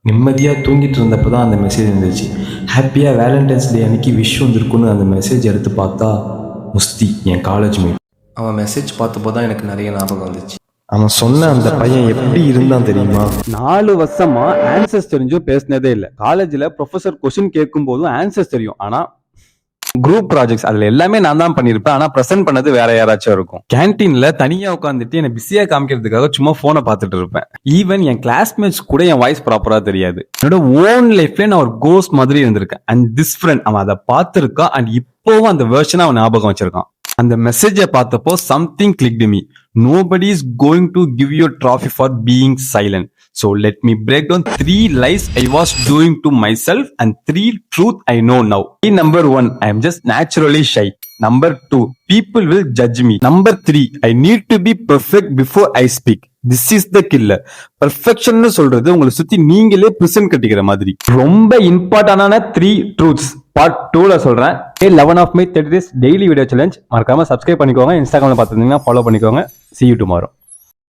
நிம்மதியாக தூங்கிட்டு இருந்தப்போ தான் அந்த மெசேஜ் இருந்துச்சு. ஹாப்பியாக வேலண்டைன்ஸ் டே அன்றைக்கி விஷ் வந்திருக்குன்னு அந்த மெசேஜ் எடுத்து பார்த்தா முஸ்தி என் காலேஜ் மேட். அவன் மெசேஜ் பார்த்தப்போ தான் எனக்கு நிறைய ஞாபகம் வந்துச்சு. அவன் சொன்ன அந்த பையன் எப்படி இருந்தான் தெரியுமா? 4 வருஷமா ஆன்சர்ஸ் தெரிஞ்சும் பேசினதே இல்லை. காலேஜில் ப்ரொஃபஸர் கொஸ்டின் கேட்கும் போதும் ஆன்சர்ஸ் தெரியும், ஆனால் குரூப் ப்ராஜெக்ட்ஸ் அதுல எல்லாமே நான் தான் பண்ணிருப்பேன். ஆனா பிரசன்ட் பண்ணது வேற யாராச்சும் இருக்கும். கேன்டீன்ல தனியா உட்காந்துட்டு என்ன பிஸியா காமிக்கிறதுக்காக சும்மா போனை பார்த்துட்டு இருப்பேன். ஈவன் என் கிளாஸ்மேட்ஸ் கூட என் வாய்ஸ் ப்ராப்பரா தெரியாது. என்னோட ஓன் லைஃப்ல நான் ஒரு கோஸ்ட் மாதிரி இருந்திருக்கேன். அண்ட் திஸ் ஃப்ரெண்ட் அவன் அதை பார்த்திருக்கான். அண்ட் இப்போவும் அந்த வெர்ஷனை அவன் ஞாபகம் வச்சிருக்கான். அந்த மெசேஜை பார்த்தப்போ something clicked me. Nobody is going to give you a trophy for being silent. So let me break down 3 lies I was doing to myself and 3 truth I know now. Number 1, I am just naturally shy. Number 2, people will judge me. Number 3, I need to be perfect before I speak. This is the killer. Perfection னு சொல்றது உங்களை சுத்தி நீங்களே prison கட்டிக்கிற மாதிரி. ரொம்ப இம்பார்ட்டன்டான 3 truths part 2ல சொல்றேன். 11 of my 30 days daily video challenge. மறக்காம சப்ஸ்கிரைப் பண்ணிக்கோங்க. இன்ஸ்டாகிராம்ல பார்த்துருந்தீங்கன்னா ஃபாலோ பண்ணிக்கோங்க. See you tomorrow.